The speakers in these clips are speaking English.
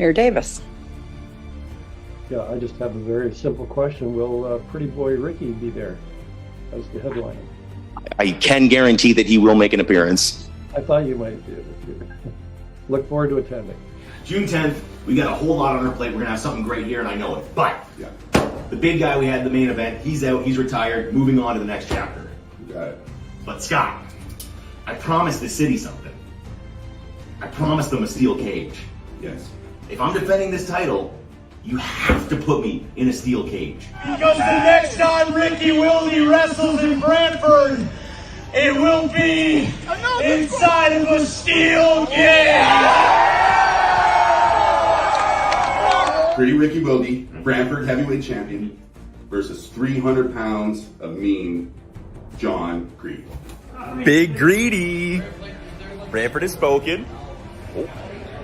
Mayor Davis. Yeah, I just have a very simple question. Will Pretty Boy Ricky be there as the headliner? I can guarantee that he will make an appearance. I thought you might do it. Look forward to attending. June 10th, we got a whole lot on our plate. We're going to have something great here, and I know it. But the big guy we had in the main event, he's out, he's retired, moving on to the next chapter. Got it. But Scott, I promised the city something. I promised them a steel cage. Yes. If I'm defending this title, you have to put me in a steel cage. Because the next time Ricky Willdy wrestles in Brantford, it will be inside of a steel cage. Pretty Ricky Willdy, Brantford heavyweight champion, versus 300 pounds of mean John Greedy. Big Greedy. Brantford has spoken. Oh,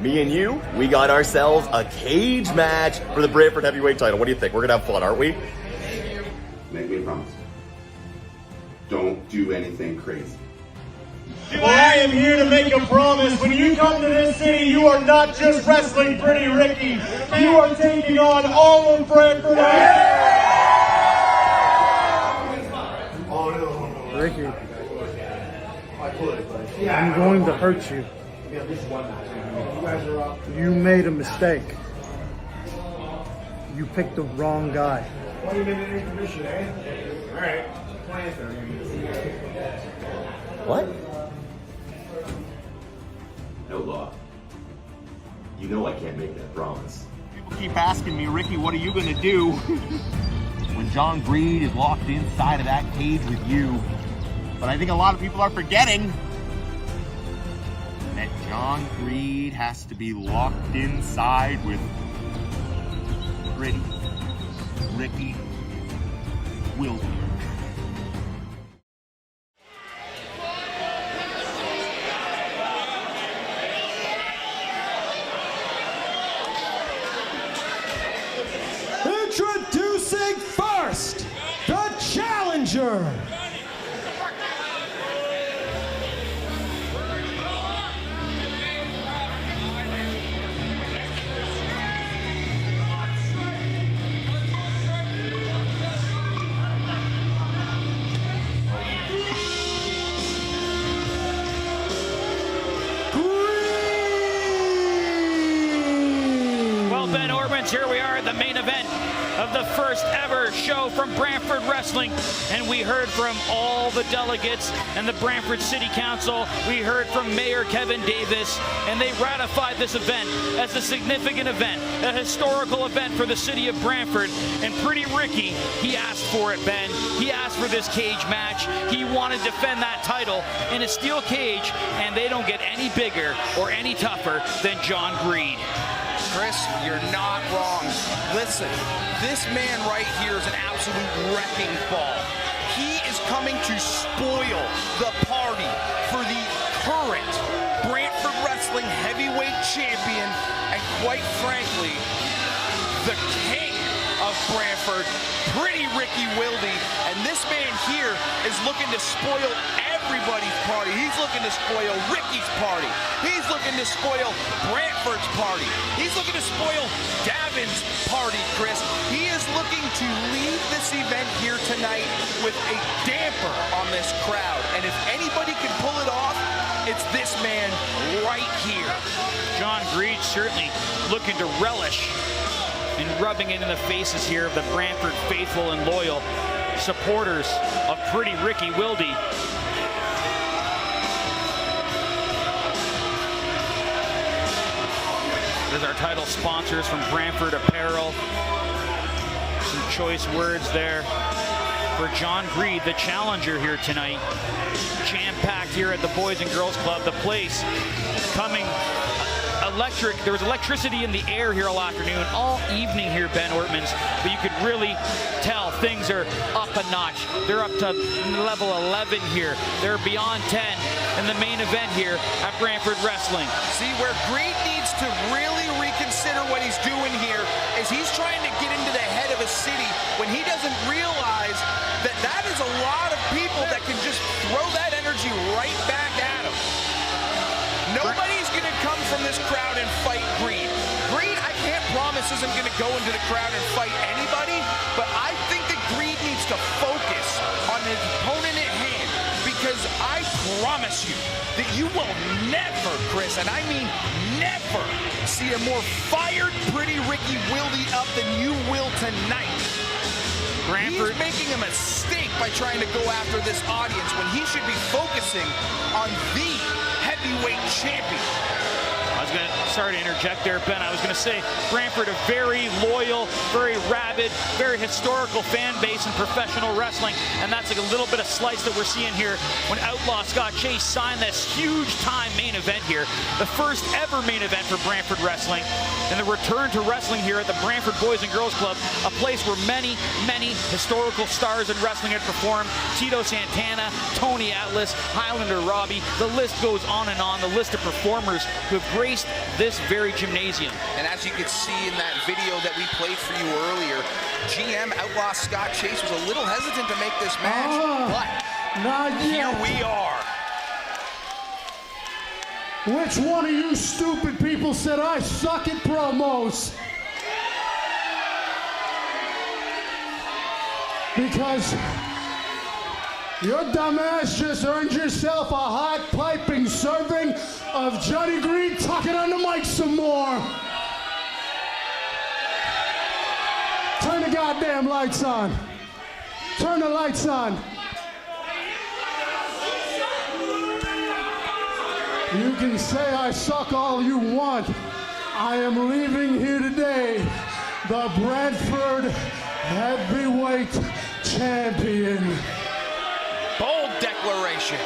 me and you, we got ourselves a cage match for the Brantford heavyweight title. What do you think? We're going to have fun, aren't we? Make me a promise. Don't do anything crazy. Well, I am here to make a promise. When you come to this city, you are not just wrestling Pretty Ricky. You are taking on all of Brantford. Ricky, I'm going to hurt you. You made a mistake. You picked the wrong guy. 20-minute intermission, eh? All right. What? Outlaw, you know I can't make that promise. People keep asking me, Ricky, what are you going to do when John Greed is locked inside of that cage with you? But I think a lot of people are forgetting that John Greed has to be locked inside with Pretty Ricky Willdy. Introducing first, the challenger. Ben Ormans, here we are at the main event of the first ever show from Brantford Wrestling, and we heard from all the delegates and the Brantford City Council. We heard from Mayor Kevin Davis, and they ratified this event as a significant event, a historical event for the city of Brantford. And Pretty Ricky, he asked for it, Ben. He asked for this cage match. He wanted to defend that title in a steel cage, and they don't get any bigger or any tougher than John Greed. Chris, you're not wrong. Listen, this man right here is an absolute wrecking ball. He is coming to spoil the party for the current Brantford Wrestling heavyweight champion, and quite frankly, the king of Brantford, Pretty Ricky Willdy. And this man here is looking to spoil everybody's party. He's looking to spoil Ricky's party. He's looking to spoil Brantford's party. He's looking to spoil Devin's party, Chris. He is looking to leave this event here tonight with a damper on this crowd. And if anybody can pull it off, it's this man right here. John Greed certainly looking to relish in rubbing it in the faces here of the Brantford faithful and loyal supporters of Pretty Ricky Willdy. There's our title sponsors from Brantford Apparel. Some choice words there for John Greed, the challenger here tonight. Jam-packed here at the Boys and Girls Club. The place coming electric. There was electricity in the air here all afternoon, all evening here, Ben Ortmans, but you could really tell things are up a notch. They're up to level 11 here. They're beyond 10 in the main event here at Brantford Wrestling. See, where Greed needs to really reconsider what he's doing here is he's trying to get into the head of a city when he doesn't realize that that is a lot of people that can just throw that energy right back at him. Nobody's going to come from this crowd and fight Greed. Greed, I Promise isn't going to go into the crowd and fight anybody, but I think that Greed needs to focus on his opponent at hand, because I promise you that you will never, Chris, and I mean never, see a more fired Pretty Ricky Willdy up than you will tonight. Brantford. He's making a mistake by trying to go after this audience when he should be focusing on the heavyweight champion. I was going to, sorry to interject there, Ben. I was going to say Brantford, a very loyal, very rabid, very historical fan base in professional wrestling, and that's like a little bit of slice that we're seeing here when Outlaw Scott Chase signed this huge-time main event here, the first ever main event for Brantford Wrestling, and the return to wrestling here at the Brantford Boys and Girls Club, a place where many, many historical stars in wrestling had performed. Tito Santana, Tony Atlas, Highlander Robbie, the list goes on and on, the list of performers who have graced this very gymnasium. And as you could see in that video that we played for you earlier, GM Outlaw Scott Chase was a little hesitant to make this match, but Not here yet. we are. Which one of you stupid people said I suck at promos? Because your dumbass just earned yourself a hot piping serving of Johnny Green talking on the mic some more. Turn the goddamn lights on. Turn the lights on. You can say I suck all you want. I am leaving here today the Brantford heavyweight champion. Bold declaration.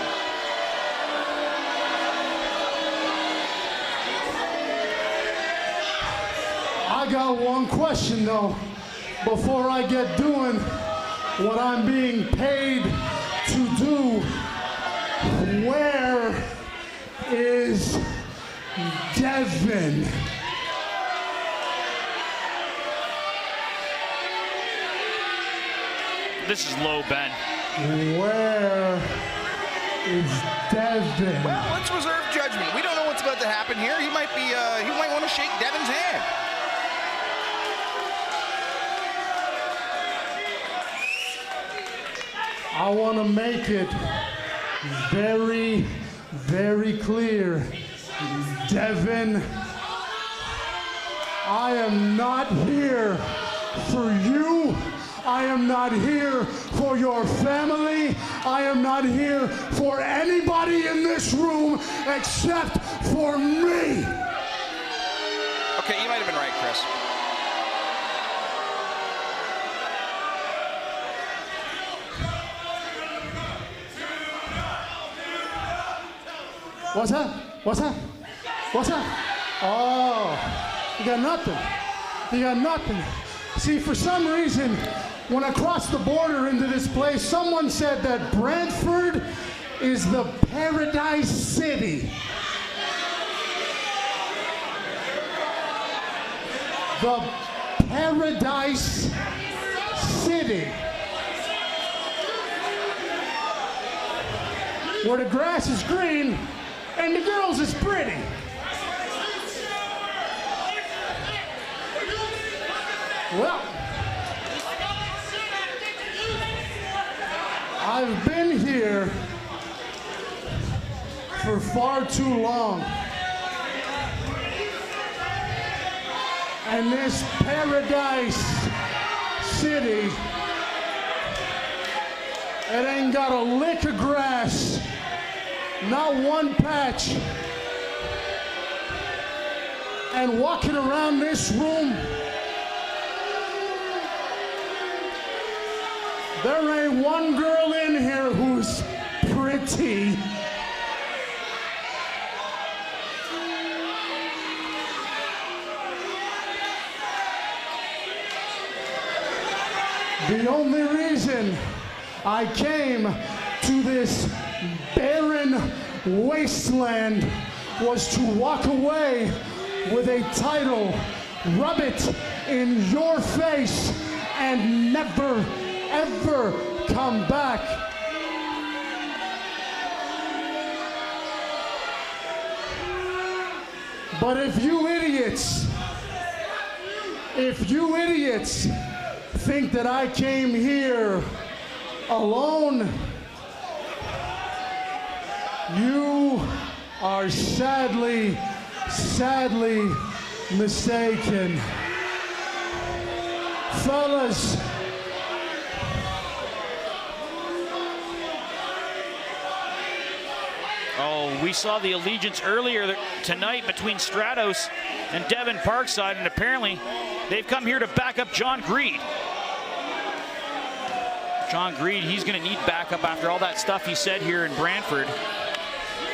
I got one question though, before I get doing what I'm being paid to do. Where is Devin? This is low, Ben. Where is Devin? Well, let's reserve judgment. We don't know what's about to happen here. He might want to shake Devin's hand. I want to make it very, very clear. Devin, I am not here for you. I am not here for your family. I am not here for anybody in this room except for me. Okay, you might have been right, Chris. What's that? What's that? What's that? Oh, you got nothing. You got nothing. See, for some reason, when I crossed the border into this place, someone said that Brantford is the Paradise City. The Paradise City. Where the grass is green and the girls is pretty. Well, I've been here for far too long. And this Paradise City, it ain't got a lick of grass, not one patch. And walking around this room, there ain't one girl in here who's pretty. The only reason I came to this barren wasteland was to walk away with a title, rub it in your face, and never, ever come back. But if you idiots If you idiots think that I came here alone, you are sadly mistaken. Fellas, Oh, we saw the allegiance earlier tonight between Stratos and Devin Parkside, and apparently they've come here to back up John Greed. John Greed, he's going to need backup after all that stuff he said here in Brantford.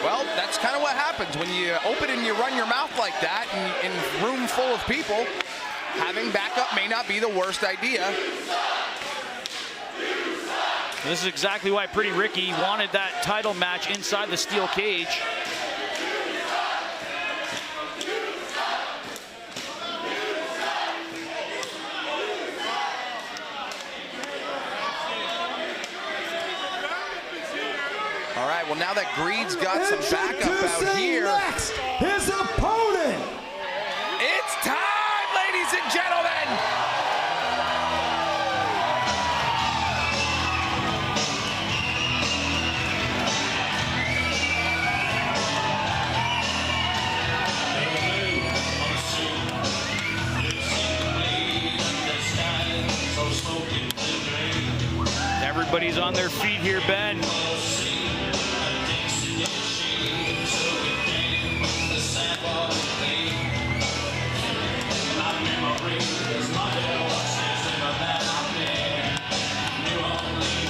Well, that's kind of what happens when you open and you run your mouth like that in a room full of people. Having backup may not be the worst idea. This is exactly why Pretty Ricky wanted that title match inside the steel cage. All right, well, now that Greed's got some backup out here. Next, his opponent. It's time, ladies and gentlemen. Everybody's on their feet here, Ben.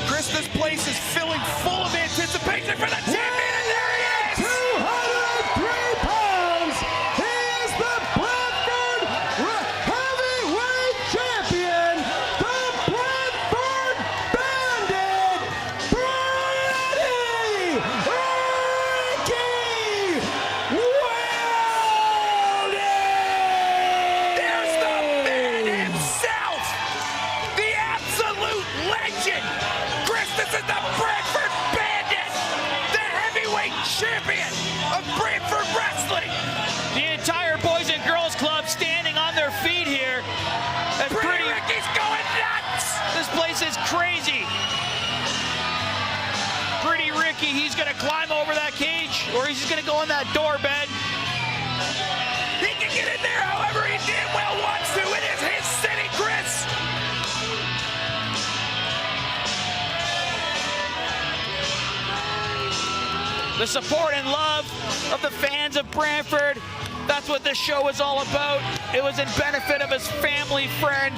Chris, this place is filling full of anticipation for the champion, and there he is! 203 pounds. He is the Brantford heavyweight champion, the Brantford Bandit, Willdy. There's the man himself, the absolute legend. Chris, this is the Brantford Bandit, the heavyweight champion of Brantford Wrestling. The entire Boys and Girls Club standing on their feet here. That's Pretty Ricky's going nuts. This place is crazy. Pretty Ricky, he's gonna climb over that cage, or he's just gonna go in that door, Ben. He can get in there however he damn well wants to. It is his city, Chris. The support and love of the fans of Brantford. That's what this show is all about. It was in benefit of his family friend.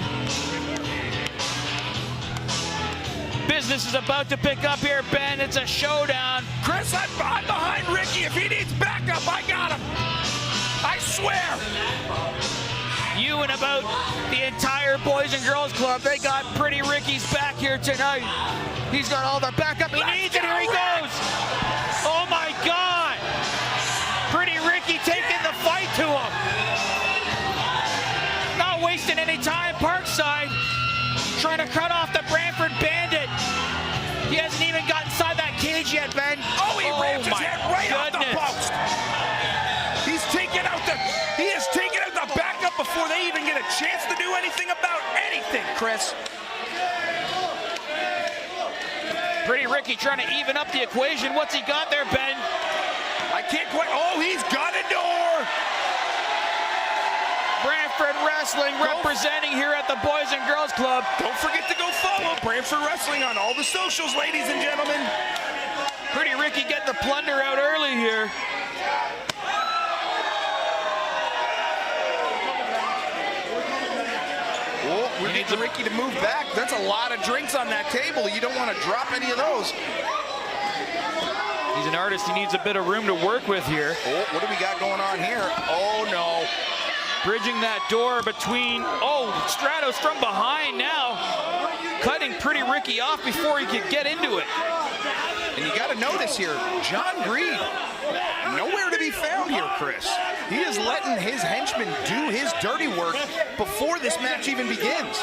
Business is about to pick up here, Ben. It's a showdown. Chris, I'm behind Ricky. If he needs backup, I got him. I swear. You and about the entire Boys and Girls Club, they got Pretty Ricky's back here tonight. He's got all the backup he needs, and here he goes. Oh my God. Pretty Ricky taking the fight to him. Not wasting any time, Parkside. Trying to cut off the Brantford Bandit. He hasn't even got inside that cage yet, Ben. Oh, he rammed his head right off the post. He has taken out the backup before they even get a chance to do anything about anything, Chris. Pretty Ricky trying to even up the equation. What's he got there, Ben? I can't quite. Oh, he's got a door. Brantford Wrestling representing here at the Boys and Girls Club. Don't forget to go follow Brantford Wrestling on all the socials, ladies and gentlemen. Pretty Ricky getting the plunder out early here. Oh, we need Ricky to move back. That's a lot of drinks on that table. You don't want to drop any of those. He's an artist. He needs a bit of room to work with here. Oh, what do we got going on here? Oh, no. Bridging that door between, Stratos from behind now. Cutting Pretty Ricky off before he could get into it. And you got to notice here, John Greed, nowhere to be found here, Chris. He is letting his henchmen do his dirty work before this match even begins.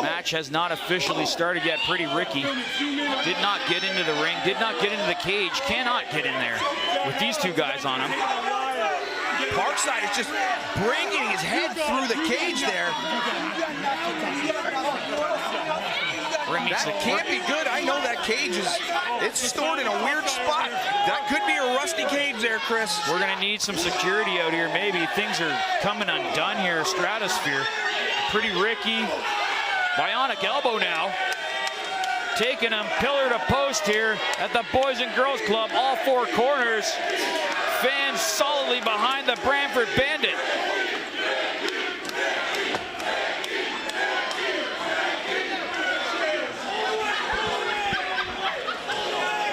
Match has not officially started yet. Pretty Ricky did not get into the ring, did not get into the cage, cannot get in there with these two guys on him. Parkside is just bringing his head through the cage there. That can't be good. I know that cage it's stored in a weird spot. That could be a rusty cage there, Chris. We're going to need some security out here. Maybe things are coming undone here. Stratosphere. Pretty Ricky. Bionic elbow now. Taking him pillar to post here at the Boys and Girls Club. All four corners. Fans solidly behind the Brantford Bandit.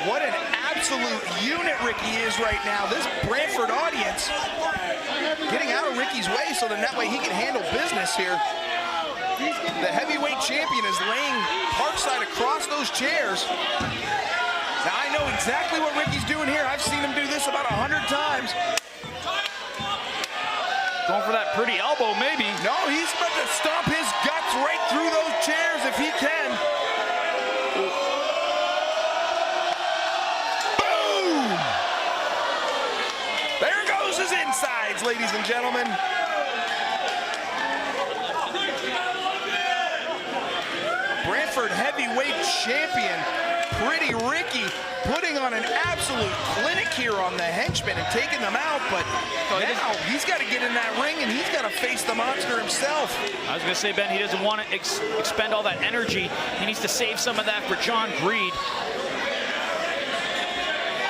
What an absolute unit Ricky is right now. This Brantford audience getting out of Ricky's way so that way he can handle business here. The heavyweight champion is laying Parkside across those chairs. Now I know exactly what Ricky's doing here. I've seen him do this about 100 times. Going for that pretty elbow, maybe. No, he's about to stomp his guts right through those chairs if he can. Boom! There goes his insides, ladies and gentlemen. Brantford heavyweight champion, Pretty Ricky, putting on an absolute clinic here on the henchmen and taking them out, but now he's got to get in that ring and he's got to face the monster himself. I was going to say, Ben, he doesn't want to expend all that energy. He needs to save some of that for John Greed.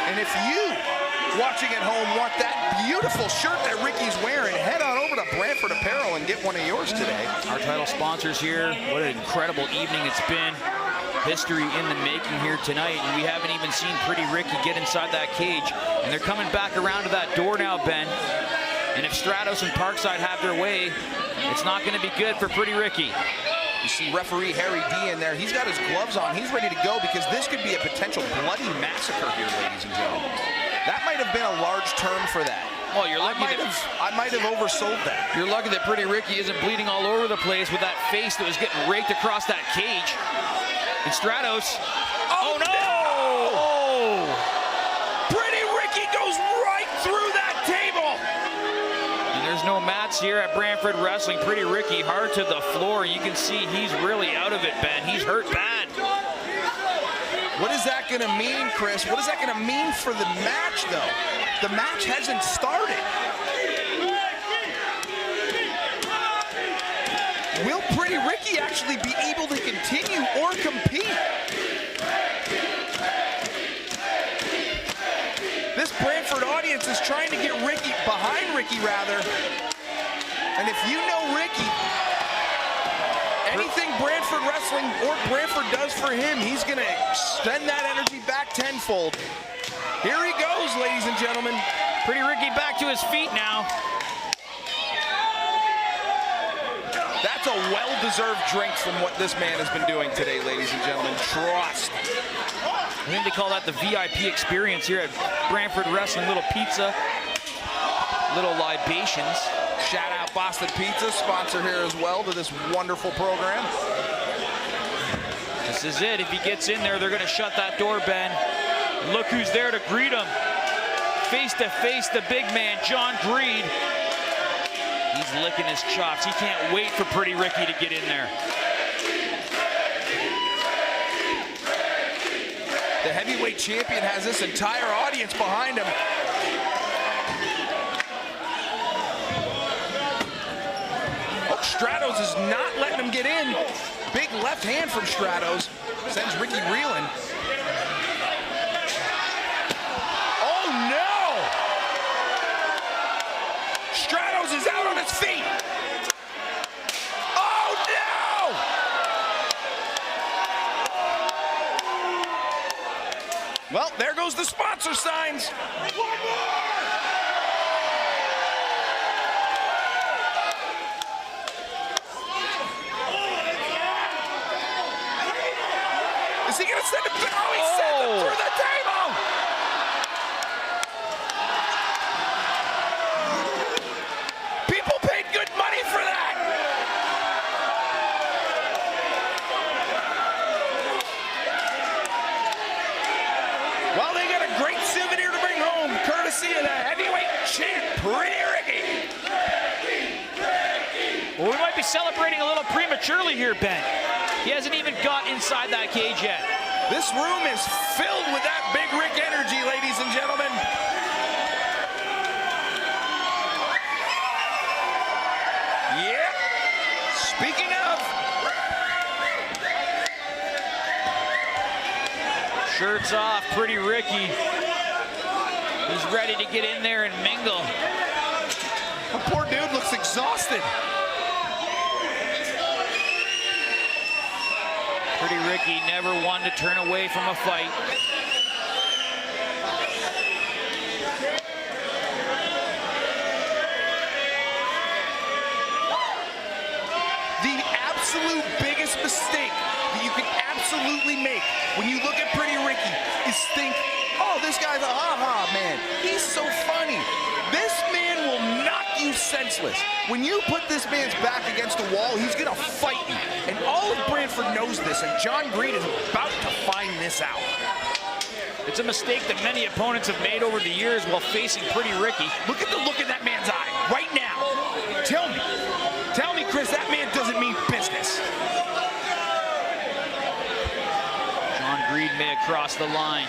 And if you, watching at home, want that beautiful shirt that Ricky's wearing, head on over to Brantford Apparel and get one of yours today. Our title sponsors here. What an incredible evening it's been. History in the making here tonight, and we haven't even seen Pretty Ricky get inside that cage. And they're coming back around to that door now, Ben. And if Stratos and Parkside have their way, it's not going to be good for Pretty Ricky. You see referee Harry D in there. He's got his gloves on. He's ready to go because this could be a potential bloody massacre here, ladies and gentlemen. That might have been a large term for that. Well, you're lucky I might have oversold that. You're lucky that Pretty Ricky isn't bleeding all over the place with that face that was getting raked across that cage. And Stratos. Oh no! Oh! Pretty Ricky goes right through that table. And there's no mats here at Brantford Wrestling. Pretty Ricky hard to the floor. You can see he's really out of it, Ben. He's hurt bad. What is that going to mean, Chris? What is that going to mean for the match, though? The match hasn't started. Will Pretty Ricky actually be able to continue or compete? This Brantford audience is trying to get Ricky, behind Ricky rather. And if you know Ricky, anything Brantford Wrestling or Brantford does for him, he's going to extend that energy back tenfold. Here he goes, ladies and gentlemen. Pretty Ricky back to his feet now. That's a well-deserved drink from what this man has been doing today, ladies and gentlemen. Trust. I think they call that the VIP experience here at Brantford Wrestling. Little pizza, little libations. Shout out Boston Pizza, sponsor here as well to this wonderful program. This is it. If he gets in there, they're going to shut that door, Ben. Look who's there to greet him. Face to face, the big man, John Greed. He's licking his chops. He can't wait for Pretty Ricky to get in there. The heavyweight champion has this entire audience behind him. Oh, Stratos is not letting him get in. Big left hand from Stratos. Sends Ricky reeling. Oh, no! Stratos is out on his feet. Oh, no! Well, there goes the sponsor signs. Is he going to send it? Oh, he sent it through the table. People paid good money for that. Well, they got a great souvenir to bring home, courtesy of the heavyweight champ, Pretty Ricky. be celebrating a little prematurely here, Ben. He hasn't even got inside that cage yet. This room is filled with that Big Rick energy, ladies and gentlemen. Yep. Speaking of. Shirts off, Pretty Ricky. He's ready to get in there and mingle. The poor dude looks exhausted. Pretty Ricky never one to turn away from a fight. The absolute biggest mistake that you can absolutely make when you look at Pretty Ricky is think, oh, this guy's a ha-ha man. He's so funny. This man will knock you senseless. When you put this man's back against the wall, he's gonna fight you. And all of Brantford knows this, and John Green is about to find this out. It's a mistake that many opponents have made over the years while facing Pretty Ricky. Look at the look in that man's eye right now. Tell me, Chris, that man doesn't mean business. John Green may have crossed the line.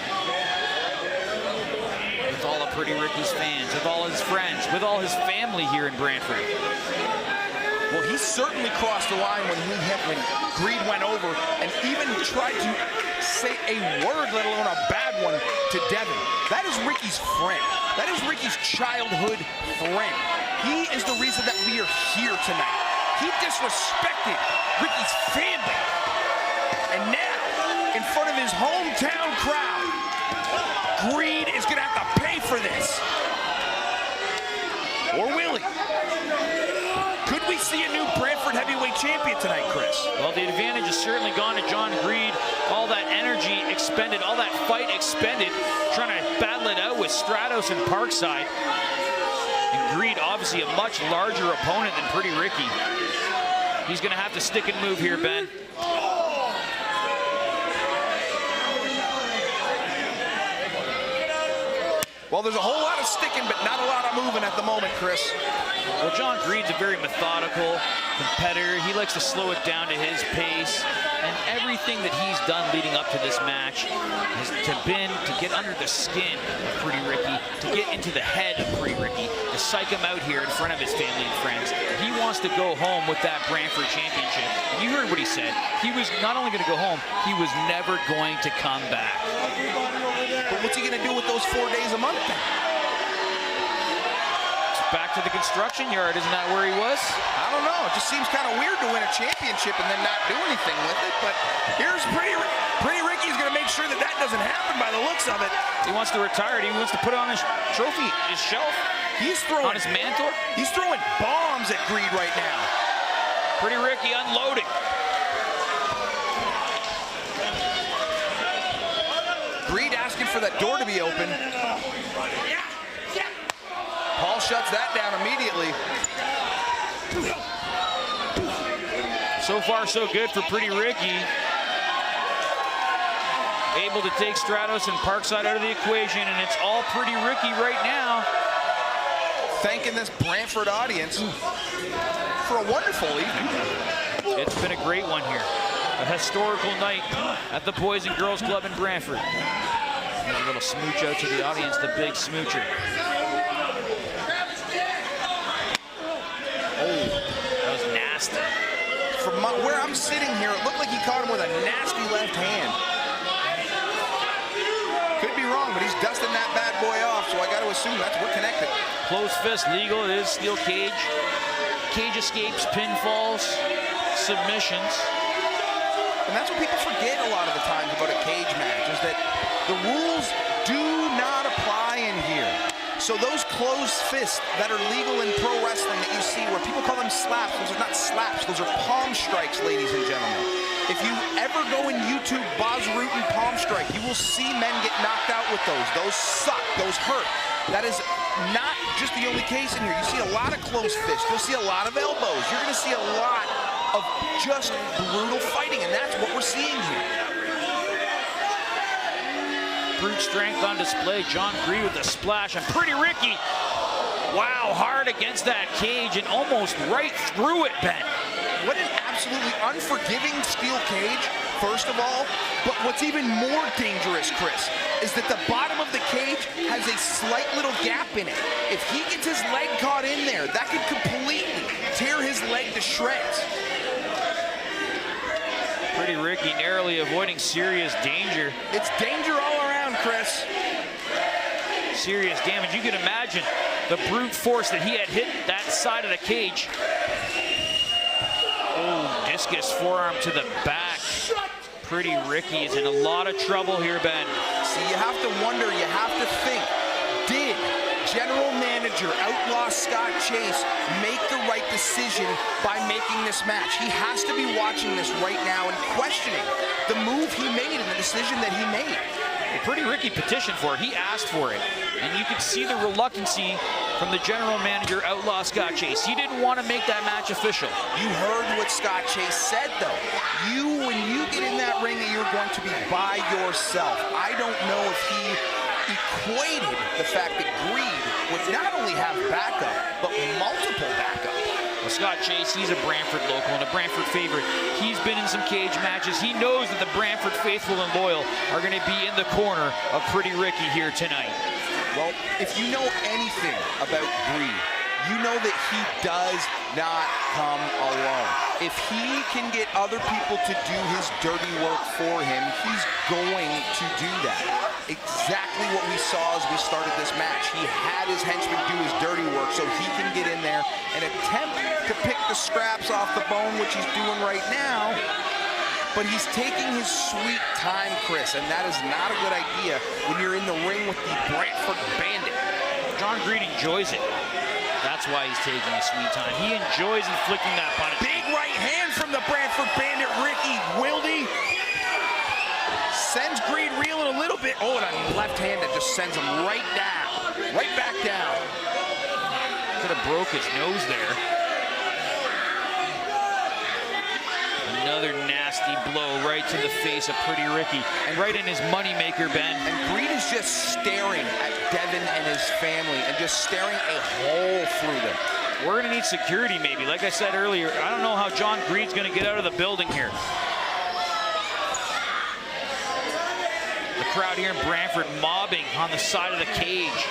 With all of Pretty Ricky's fans, with all his friends, with all his family here in Brantford. Well, he certainly crossed the line when Greed went over and even tried to say a word, let alone a bad one, to Devin. That is Ricky's friend. That is Ricky's childhood friend. He is the reason that we are here tonight. He disrespected Ricky's family. And now, in front of his hometown crowd, Greed is going to have to pay for this. Or will he? Could we see a new Brantford heavyweight champion tonight, Chris? Well, the advantage has certainly gone to John Greed. All that energy expended, all that fight expended, trying to battle it out with Stratos and Parkside. And Greed, obviously a much larger opponent than Pretty Ricky. He's going to have to stick and move here, Ben. Well, there's a whole lot of sticking, but not a lot of moving at the moment, Chris. Well, John Greed's a very methodical competitor. He likes to slow it down to his pace. And everything that he's done leading up to this match has been to get under the skin of Pretty Ricky, to get into the head of Pretty Ricky, to psych him out here in front of his family and friends. He wants to go home with that Brantford championship. You heard what he said. He was not only going to go home, he was never going to come back. But what's he going to do with those 4 days a month then? Back to the construction yard, isn't that where he was? I don't know. It just seems kind of weird to win a championship and then not do anything with it. But here's Pretty Ricky's going to make sure that that doesn't happen by the looks of it. He wants to retire. He wants to put it on his trophy, his shelf. He's throwing on his mantle. He's throwing bombs at Greed right now. Pretty Ricky unloading. Greed asking for that door to be open. Paul shuts that down immediately. So far, so good for Pretty Ricky. Able to take Stratos and Parkside out of the equation, and it's all Pretty Ricky right now. Thanking this Brantford audience for a wonderful evening. It's been a great one here. A historical night at the Boys and Girls Club in Brantford. There's a little smooch out to the audience, the big smoocher. Oh, that was nasty. From where I'm sitting here, it looked like he caught him with a nasty left hand. Could be wrong, but he's dusting that bad boy off, so I got to assume that's what connected. Closed fist legal. It is steel cage. Cage escapes, pinfalls, submissions. And that's what people forget a lot of the times about a cage match, is that the rules do not apply in here. So those closed fists that are legal in pro wrestling that you see where people call them slaps, those are not slaps, those are palm strikes, ladies and gentlemen. If you ever go in YouTube, Bas Rutten palm strike, you will see men get knocked out with those. Those suck, those hurt. That is not just the only case in here. You see a lot of closed fists, you'll see a lot of elbows, you're gonna see a lot of just brutal fighting, and that's what we're seeing here. Brute strength on display. John Greed with the splash, and Pretty Ricky, wow, hard against that cage and almost right through it, Ben. what an absolutely unforgiving steel cage, first of all. But what's even more dangerous, Chris, is that the bottom of the cage has a slight little gap in it. If he gets his leg caught in there, that could completely tear his leg to shreds. Pretty Ricky narrowly avoiding serious danger. It's danger all around, Chris. Serious damage. You can imagine the brute force that he had hit that side of the cage. Oh, discus forearm to the back. Pretty Ricky is in a lot of trouble here, Ben. See, you have to wonder, you have to think, did General Manager Outlaw Scott Chase make the right decision by making this match? He has to be watching this right now and questioning the move he made and the decision that he made. Well, Pretty Ricky petitioned for it. He asked for it. And you could see the reluctancy from the General Manager Outlaw Scott Chase. He didn't want to make that match official. You heard what Scott Chase said, though. When you get in that ring, you're going to be by yourself. I don't know if he equated the fact that Greed would not only have backup, but multiple backup. Well, Scott Chase, he's a Brantford local and a Brantford favorite. He's been in some cage matches. He knows that the Brantford faithful and loyal are going to be in the corner of Pretty Ricky here tonight. Well, if you know anything about Greed, you know that he does not come alone. If he can get other people to do his dirty work for him, he's going to do that. Exactly what we saw as we started this match. He had his henchmen do his dirty work so he can get in there and attempt to pick the scraps off the bone, which he's doing right now. But he's taking his sweet time, Chris, and that is not a good idea when you're in the ring with the Brantford Bandit. John Greed enjoys it. That's why he's taking his sweet time. He enjoys inflicting that punishment. Big right hand from the Brantford Bandit, Ricky Willdy. Sends Greed reeling a little bit. Oh, and a left hand that just sends him right down. Right back down. Could have broke his nose there. Another nasty blow right to the face of Pretty Ricky. And right in his moneymaker, Ben. And Greed is just staring at Devin and his family and just staring a hole through them. We're going to need security maybe. Like I said earlier, I don't know how John Greed's going to get out of the building here. The crowd here in Brantford mobbing on the side of the cage.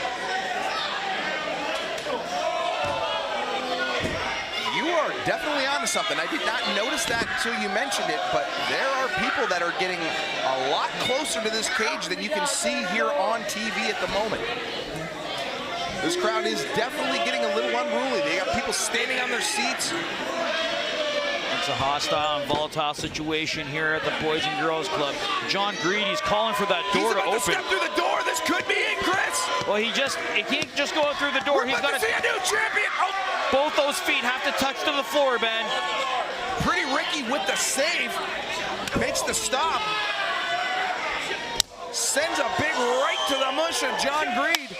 You are definitely onto something. I did not notice that until you mentioned it, but there are people that are getting a lot closer to this cage than you can see here on TV at the moment. This crowd is definitely getting a little unruly. They got people standing on their seats. It's a hostile and volatile situation here at the Boys and Girls Club. John Greed, he's calling for that door to open. He's about to step through the door. This could be it, Chris. Well, he can't just go through the door. He's got to see a new champion. Oh. Both those feet have to touch to the floor, Ben. Pretty Ricky with the save. Makes the stop. Sends a big right to the mush of John Greed.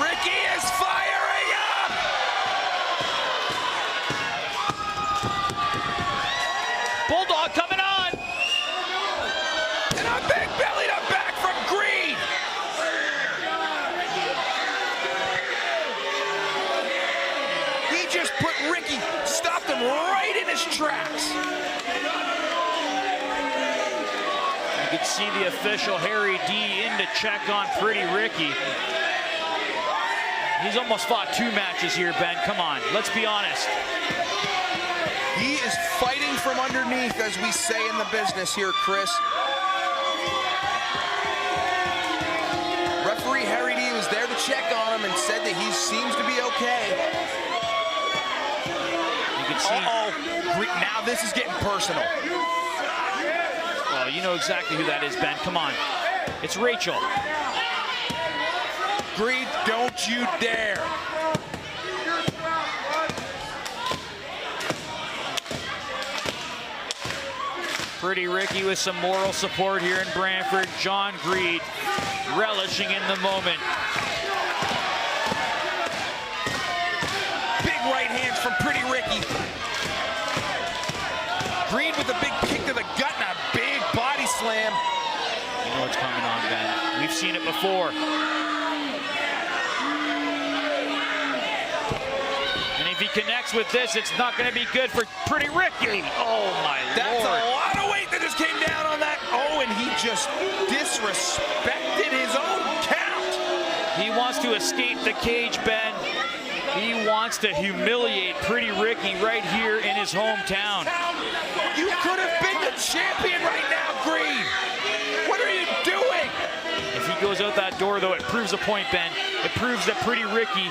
Ricky is firing up. Bulldog coming on. And a big belly to back from Greed. He just put Ricky, stopped him right in his tracks. You can see the official Harry D in to check on Pretty Ricky. He's almost fought 2 matches here, Ben. Come on, let's be honest. He is fighting from underneath, as we say in the business here, Chris. Referee Harry D was there to check on him and said that he seems to be okay. You can see. Now this is getting personal. Well, you know exactly who that is, Ben. Come on. It's Rachel. Greed, don't you dare. Pretty Ricky with some moral support here in Brantford. John Greed relishing in the moment. Big right hands from Pretty Ricky. Greed with a big kick to the gut and a big body slam. You know what's coming on, Ben. We've seen it before. he connects with this, it's not going to be good for Pretty Ricky. Oh, my That's Lord. a lot of weight that just came down on that. Oh, and he just disrespected his own count. He wants to escape the cage, Ben. He wants to humiliate Pretty Ricky right here in his hometown. You could have been the champion right now, Green. What are you doing? If he goes out that door, though, it proves a point, Ben. It proves that Pretty Ricky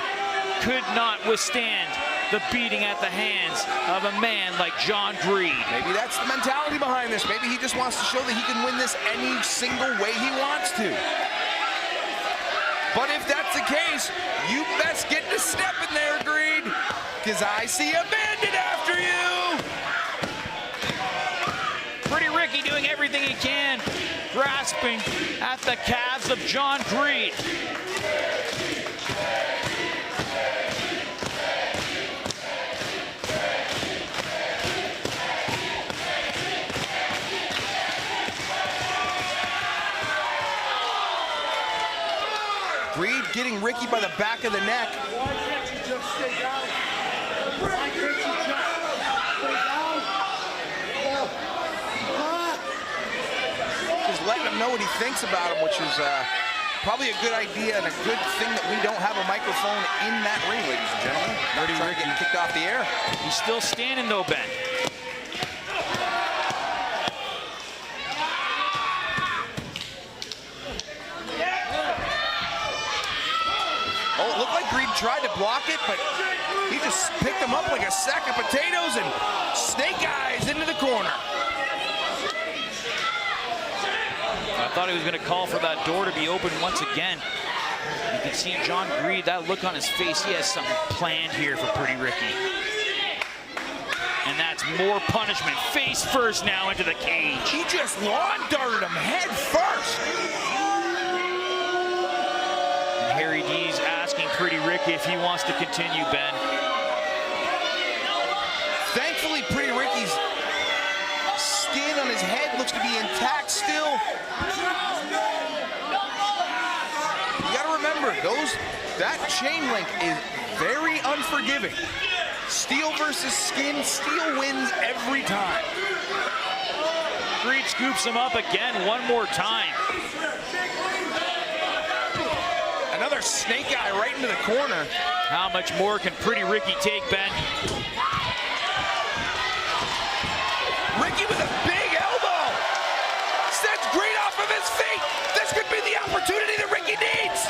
could not withstand the beating at the hands of a man like John Greed. Maybe that's the mentality behind this. Maybe he just wants to show that he can win this any single way he wants to. But if that's the case, you best get to step in there, Greed, because I see a bandit after you. Pretty Ricky doing everything he can, grasping at the calves of John Greed. Greed getting Ricky by the back of the neck. Why can't you just stay down? Why can't you just stay down? Just letting him know what he thinks about him, which is probably a good idea and a good thing that we don't have a microphone in that ring, ladies and gentlemen. Pretty Ricky getting kicked off the air. He's still standing, though, Ben. Oh, it looked like Greed tried to block it, but he just picked him up like a sack of potatoes and snake eyes into the corner. I thought he was going to call for that door to be open once again. You can see John Greed, that look on his face. He has something planned here for Pretty Ricky. And that's more punishment. Face first now into the cage. He just lawn darted him head first. And Harry D's asking Pretty Ricky if he wants to continue, Ben. Thankfully, Pretty Ricky's skin on his head looks to be intact still. You gotta remember, that chain link is very unforgiving. Steel versus skin, steel wins every time. Greed scoops him up again one more time. Another snake eye right into the corner. How much more can Pretty Ricky take, Ben? Ricky with a big elbow. Sends Greed off of his feet. This could be the opportunity that Ricky needs.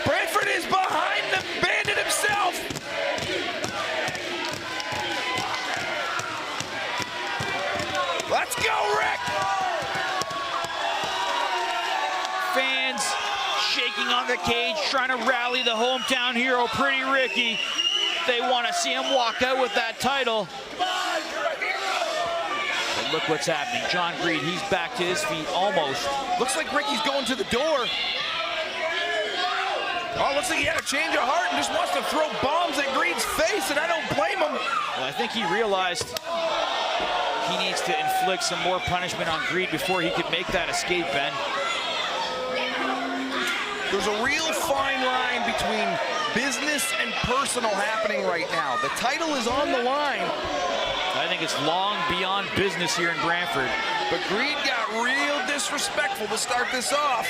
Brantford is behind the bandit himself. Let's go, Rick. Fans shaking on the cage, trying to rally the hometown hero, Pretty Ricky. They want to see him walk out with that title. But look what's happening. John Greed, he's back to his feet almost. Looks like Ricky's going to the door. Oh, looks like he had a change of heart and just wants to throw bombs at Greed's face, and I don't blame him. Well, I think he realized he needs to inflict some more punishment on Greed before he could make that escape, Ben. There's a real fine line between business and personal happening right now. The title is on the line. I think it's long beyond business here in Brantford. But Greed got real disrespectful to start this off.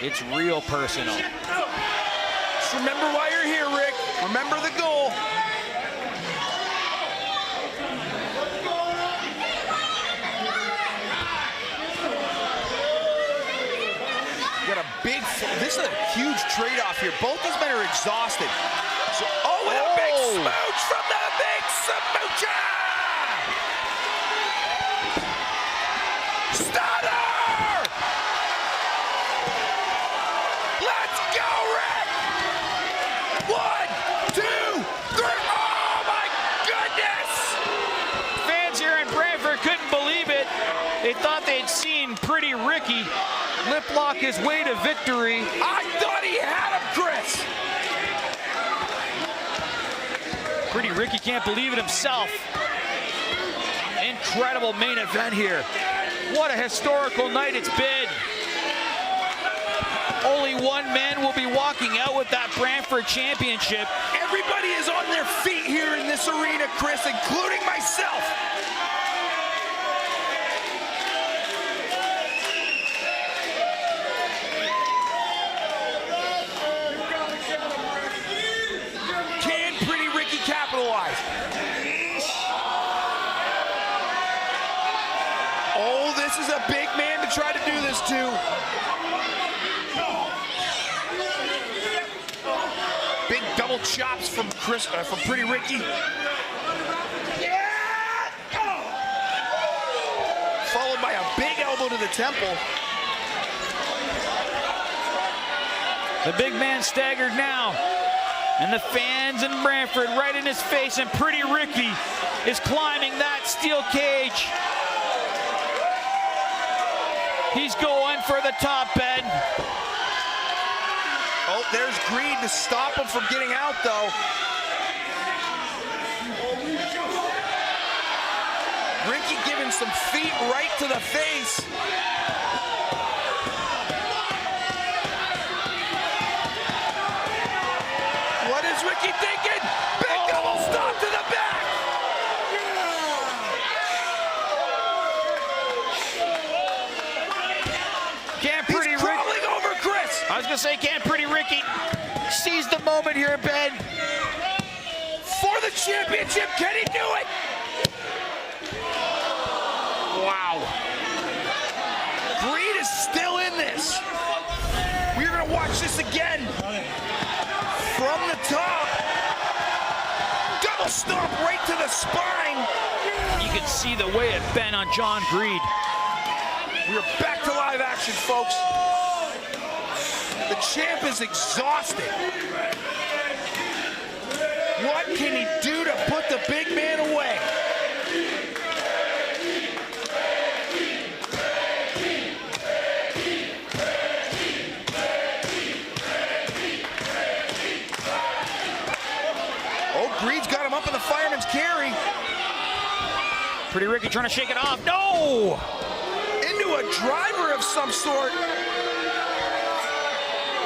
It's real personal. Just remember why you're here, Rick. Remember the goal. Got a big, this is a huge trade-off here. Both these men are exhausted. So, oh, and a big smooch from the big smoocher! Stunner! Let's go, Rick! 1, 2, 3, oh my goodness! Fans here in Brantford couldn't believe it. They thought they'd seen Pretty Ricky lip lock his way to victory. I thought he had him, Chris! Pretty Ricky can't believe it himself. Incredible main event here. What a historical night it's been. Only one man will be walking out with that Brantford championship. Everybody is on their feet here in this arena, Chris, including myself. Can Pretty Ricky capitalize? Oh, this is a big man to try to do this to. Big double chops from from Pretty Ricky. Yeah! Followed by a big elbow to the temple. The big man staggered now. And the fans in Brantford right in his face, and Pretty Ricky is climbing that steel cage. He's going for the top, Ben. Oh, there's Greed to stop him from getting out, though. Ricky giving some feet right to the face. What is Ricky thinking? Big double stop to the back. Can Pretty Ricky Crawling over Chris. I was gonna say, can Pretty Ricky seize the moment here, Ben? For the championship, can he do it? Wow. Greed is still in this. We're gonna watch this again. From the top. Double stomp right to the spine. You can see the way it bent on John Greed. We're back to live action, folks. The champ is exhausted. What can he do to put the big man away? Oh, Greed's got him up in the fireman's carry. Pretty Ricky trying to shake it off. No! Into a driver of some sort.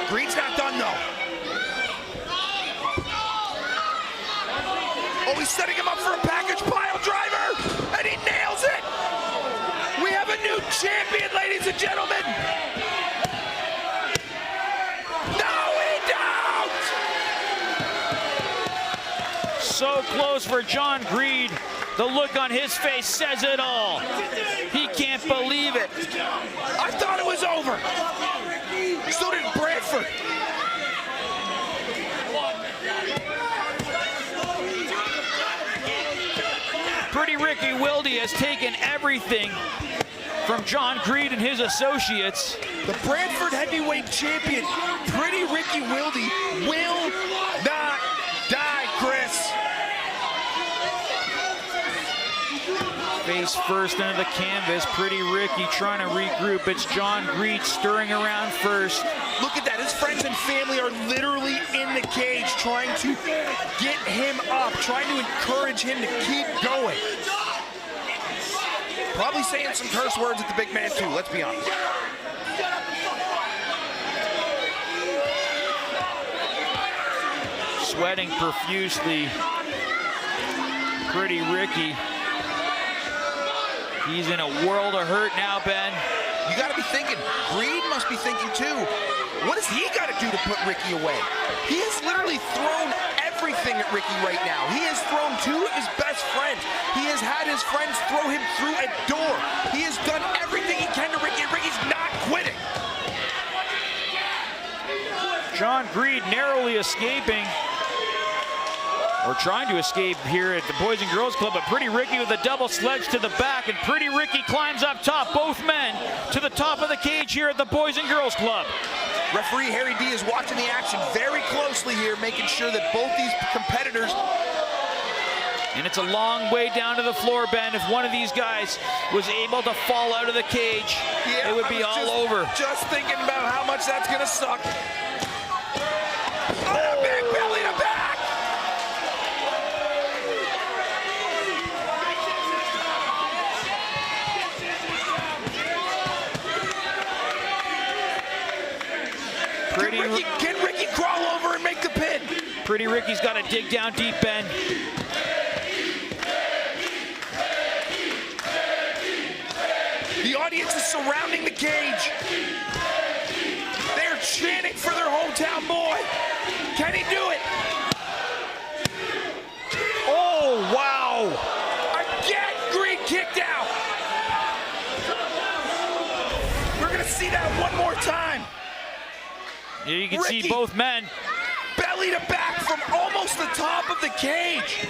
Greed's not done, though. Oh, he's setting him up for a package pile driver, and he nails it. We have a new champion, ladies and gentlemen. No, we don't. So close for John Greed. The look on his face says it all. He can't believe it. I thought it was over. So did Brantford. Pretty Ricky Willdy has taken everything from John Greed and his associates. The Brantford heavyweight champion, Pretty Ricky Willdy, will not die, Chris. Face first into the canvas. Pretty Ricky trying to regroup. It's John Greed stirring around first. Look at that. His friends and family are literally in the cage trying to get him up, trying to encourage him to keep going. Probably saying some curse words at the big man, too. Let's be honest. Sweating profusely. Pretty Ricky. He's in a world of hurt now, Ben. You got to be thinking, Greed must be thinking too, what has he got to do to put Ricky away? He has literally thrown everything at Ricky right now. He has thrown two of his best friends. He has had his friends throw him through a door. He has done everything he can to Ricky, and Ricky's not quitting. John Greed narrowly escaping, or trying to escape here at the Boys and Girls Club, but Pretty Ricky with a double sledge to the back, and Pretty Ricky climbs up top, both men to the top of the cage here at the Boys and Girls Club. Referee Harry D is watching the action very closely here, making sure that both these competitors. And it's a long way down to the floor, Ben. If one of these guys was able to fall out of the cage, it would be all over. Just thinking about how much that's gonna suck. Oh, big belly to back. Pretty Ricky's got to dig down deep, Ben. The audience is surrounding the cage. They're chanting for their hometown boy. Can he do it? Oh, wow. Again, Green kicked out. We're going to see that one more time. Yeah, you can Ricky, see both men. belly to back from almost the top of the cage.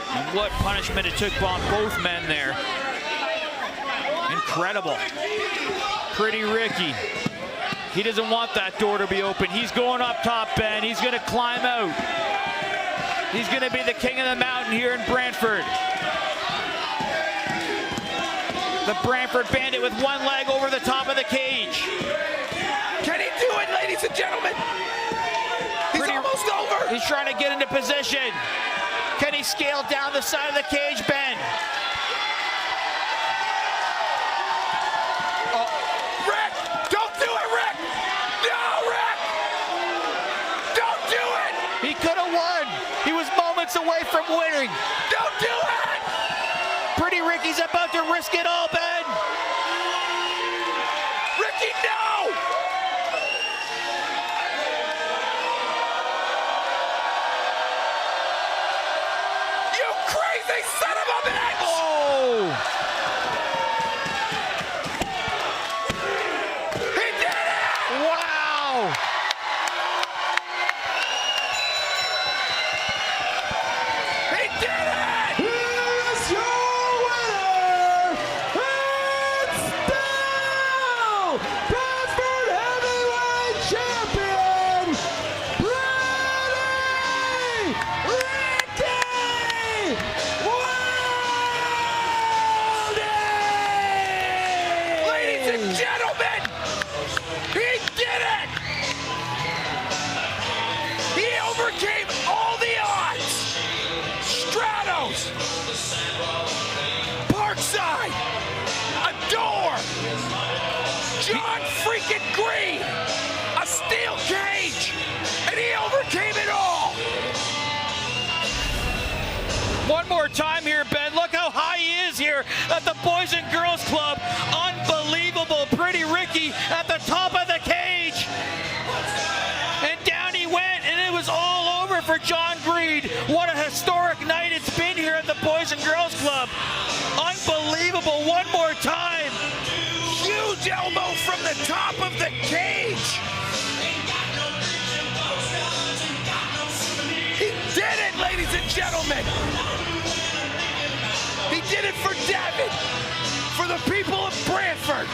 And what punishment it took on both men there. Incredible. Pretty Ricky. He doesn't want that door to be open. He's going up top, Ben. He's going to climb out. He's going to be the king of the mountain here in Brantford. The Brantford Bandit with one leg over the top of the cage. Can he do it, ladies and gentlemen? He's almost over. He's trying to get into position. Can he scale down the side of the cage, Ben? Rick, don't do it, Rick. No, Rick. Don't do it. He could have won. He was moments away from winning. Don't do it. Pretty Ricky's about to risk it all, Ben. Ricky, no. You crazy son of a bitch. Oh. He did it. Wow. He did it. Here's your winner, and still Brantford Heavyweight Champion, Pretty Ricky Willdy! Ladies and gentlemen, he did it. He overcame all the odds. Stratos, Parkside, a door, John freaking Green, a steel cage, and he overcame it all. One more time here, Ben. Look how high he is here at the Boys and Girls Club. Unbelievable. Pretty Ricky at the top of the cage. And down he went, and it was all over for John Green. What a historic night it's been here at the Boys and Girls Club. Unbelievable. One more time. Huge elbow from the top of the cage. He did it, ladies and gentlemen. He did it for Devin, for the people of Brantford,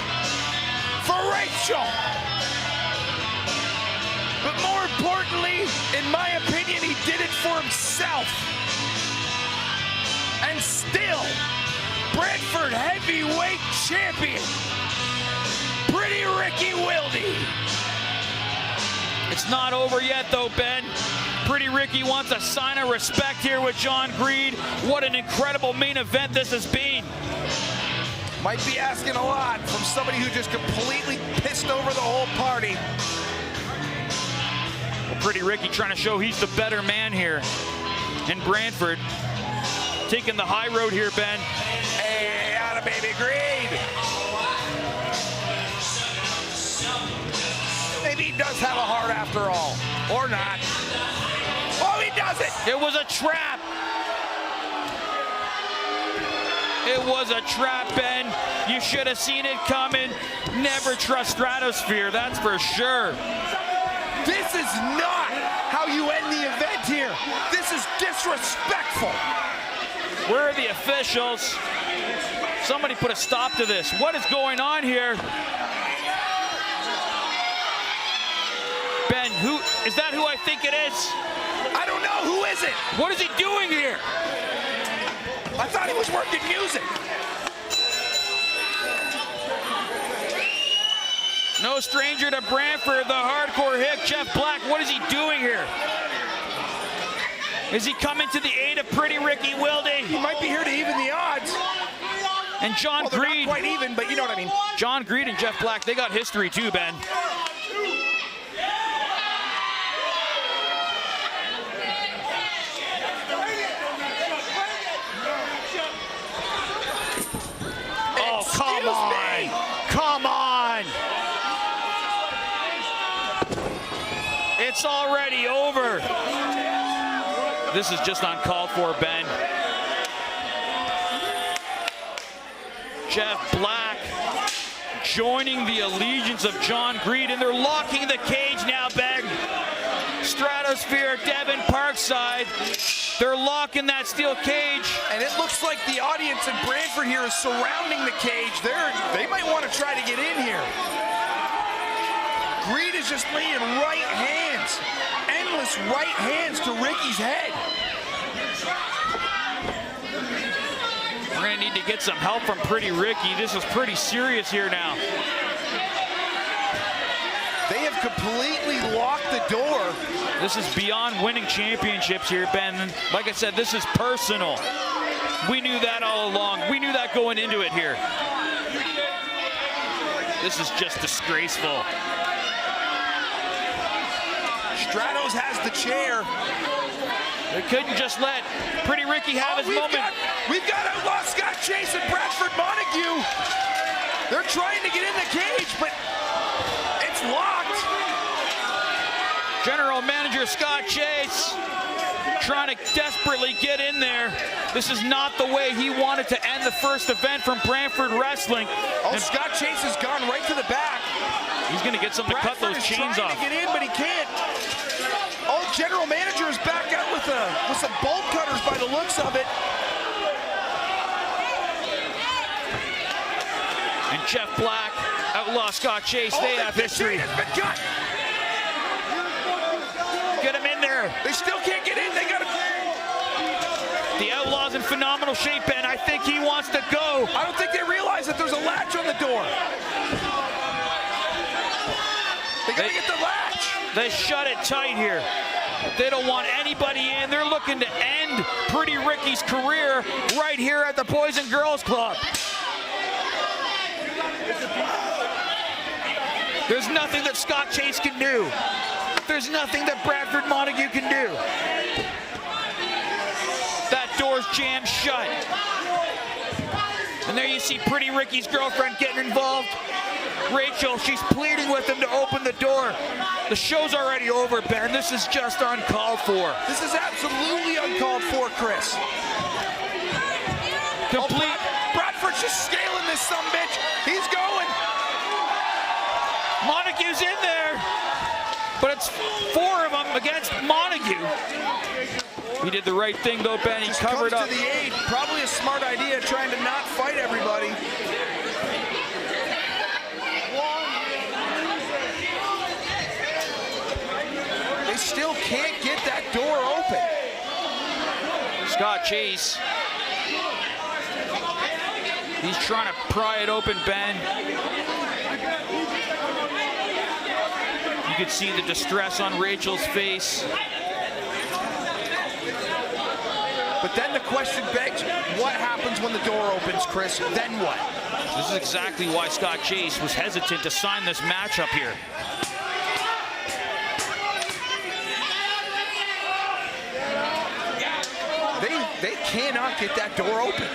for Rachel. But more importantly, in my opinion, he did it for himself. And still, Brantford Heavyweight Champion, Pretty Ricky Willdy. It's not over yet, though, Ben. Pretty Ricky wants a sign of respect here with John Green. What an incredible main event this has been. Might be asking a lot from somebody who just completely pissed over the whole party. Well, Pretty Ricky trying to show he's the better man here in Brantford. Taking the high road here, Ben. Hey, out of baby Green. Maybe he does have a heart after all, or not. Oh, he does it. It was a trap. It was a trap, Ben. You should have seen it coming. Never trust Stratosphere, that's for sure. This is not how you end the event here. This is disrespectful. Where are the officials? Somebody put a stop to this. What is going on here? Ben, is that who I think it is? I don't know. Who is it? What is he doing here? I thought he was working music. No stranger to Brantford, the hardcore hick, Jeff Black. What is he doing here? Is he coming to the aid of Pretty Ricky Willdy? He might be here to even the odds. And John Well, Green. not quite even, but you know what I mean. John Green and Jeff Black, they got history too, Ben. it's already over. This is just uncalled for, Ben. Jeff Black joining the allegiance of John Greed, and they're locking the cage now, Ben. Stratosphere, Devin, Parkside. They're locking that steel cage. And it looks like the audience in Brantford here is surrounding the cage. They might want to try to get in here. Greed is just laying right hands, endless right hands to Ricky's head. We're gonna need to get some help from Pretty Ricky. This is pretty serious here now. They have completely locked the door. This is beyond winning championships here, Ben. Like I said, this is personal. We knew that all along. We knew that going into it here. This is just disgraceful. Stratos has the chair. They couldn't just let Pretty Ricky have his moment. We've got outlaw Scott Chase and Bradford Montague. They're trying to get in the cage, but it's locked. General Manager Scott Chase trying to desperately get in there. This is not the way he wanted to end the first event from Brantford Wrestling. Oh, Scott Chase has gone right to the back. He's going to get something to cut those chains off. Bradford is trying to get in, but he can't. Oh, General Manager is back out with some bolt cutters by the looks of it. And Jeff Black, outlaw Scott Chase, they have history. Has been cut. Get him in there. They still can't get in. They got to. The Outlaw's in phenomenal shape, Ben. I think he wants to go. I don't think they realize that there's a latch on the door. They got to get the latch. They shut it tight here. They don't want anybody in. They're looking to end Pretty Ricky's career right here at the Boys and Girls Club. There's nothing that Scott Chase can do. There's nothing that Bradford Montague can do. That door's jammed shut. And there you see Pretty Ricky's girlfriend getting involved. Rachel, she's pleading with him to open the door. The show's already over, Ben. This is just uncalled for. This is absolutely uncalled for, Chris. Complete. Oh, Bradford's just scaling this sumbitch. He's going. Montague's in there, but it's 4 of them against Montague. He did the right thing, though, Ben. He just covered comes up. To the aid. Probably a smart idea, trying to not fight everybody. They still can't get that door open. Scott Chase. He's trying to pry it open, Ben. You could see the distress on Rachel's face. But then the question begs, what happens when the door opens, Chris? Then what? This is exactly why Scott Chase was hesitant to sign this matchup here. They cannot get that door open.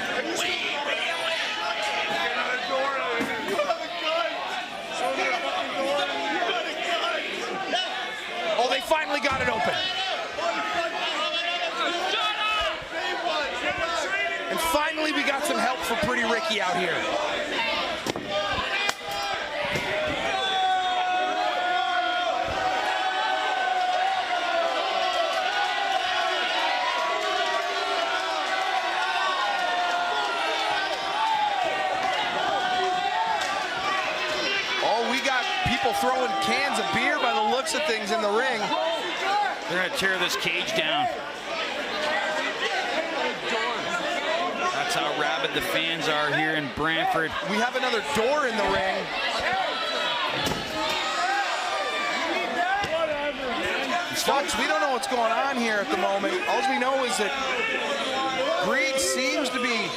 Oh, they finally got it open. And finally we got some help for Pretty Ricky out here. Throwing cans of beer by the looks of things in the ring. They're going to tear this cage down. That's how rabid the fans are here in Brantford. We have another door in the ring. Folks, we don't know what's going on here at the moment. All we know is that Greed seems to be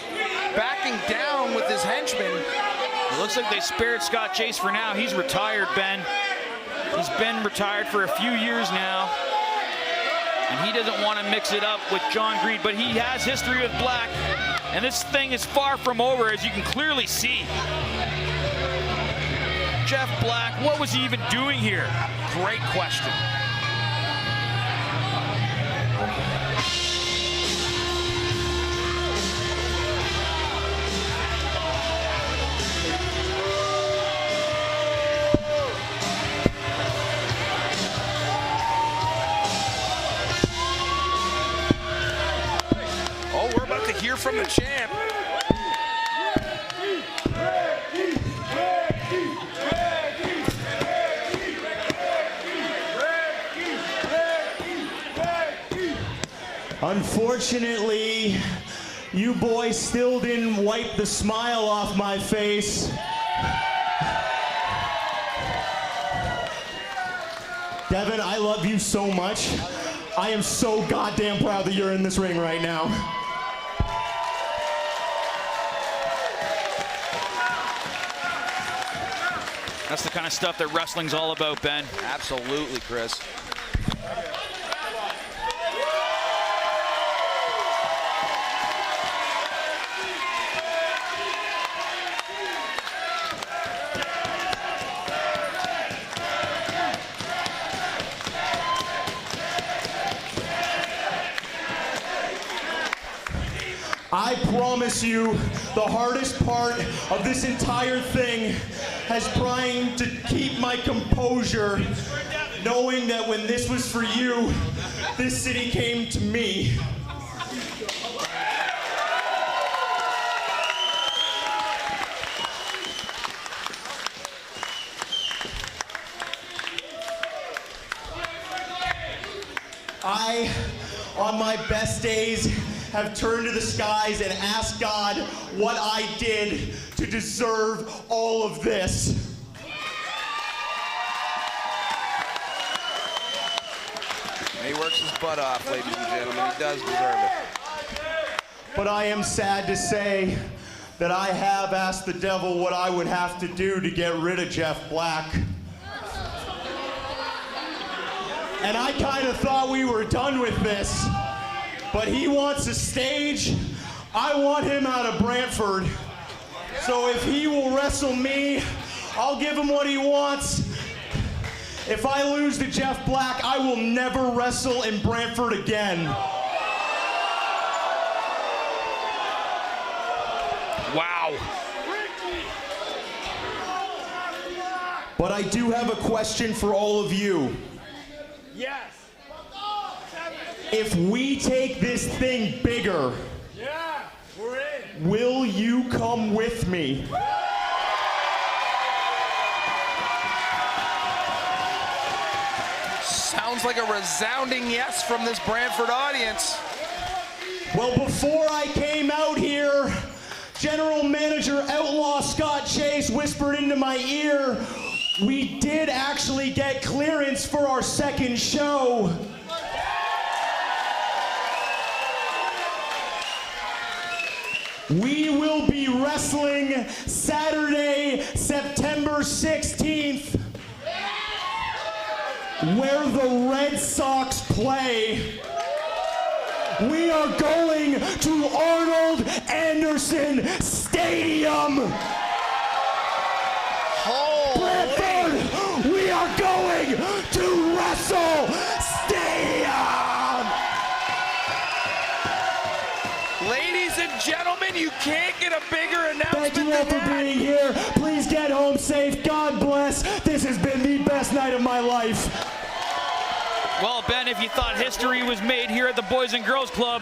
backing down with his henchmen. It looks like they spared Scott Chase for now. He's retired, Ben. He's been retired for a few years now. And he doesn't want to mix it up with John Greed, but he has history with Black. And this thing is far from over, as you can clearly see. Jeff Black, what was he even doing here? Great question. hear from the champ. Unfortunately, you boys still didn't wipe the smile off my face. Devin, I love you so much. I am so goddamn proud that you're in this ring right now. That's the kind of stuff that wrestling's all about, Ben. Absolutely, Chris. I promise you, the hardest part of this entire thing has trying to keep my composure, knowing that when this was for you, this city came to me. I, on my best days, have turned to the skies and asked God what I did to deserve all of this. He works his butt off, ladies and gentlemen. He does deserve it. But I am sad to say that I have asked the devil what I would have to do to get rid of Jeff Black. And I kind of thought we were done with this. But he wants a stage. I want him out of Brantford. So if he will wrestle me, I'll give him what he wants. If I lose to Jeff Black, I will never wrestle in Brantford again. Wow. But I do have a question for all of you. Yes. If we take this thing bigger, yeah, we're in. Will you come with me? Sounds like a resounding yes from this Brantford audience. Well, before I came out here, General Manager Outlaw Scott Chase whispered into my ear, we did actually get clearance for our second show. We will be wrestling Saturday, September 16th, where the Red Sox play. We are going to Arnold Anderson Stadium. Brantford, we are going to Wrestle Stadium. Ladies and gentlemen, you can't get a bigger announcement. Thank you all for being here. Please get home safe. God bless. This has been the best night of my life. Well, Ben, if you thought history was made here at the Boys and Girls Club,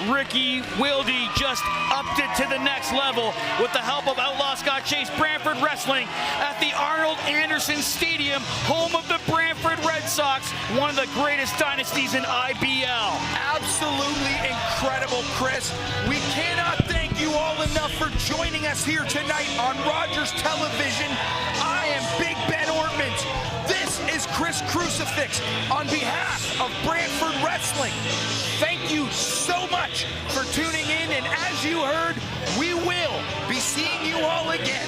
Ricky Willdy just upped it to the next level with the help of Outlaw Scott Chase. Brantford Wrestling at the Arnold Anderson Stadium, home of the Brantford Red Sox, one of the greatest dynasties in IBL. Absolutely incredible, Chris. We cannot thank you all enough for joining us here tonight on Rogers Television. I am Big Ben Ortman. This is Chris Crucifix on behalf of Brantford Wrestling. Thank you so much for tuning in, and as you heard, we will be seeing you all again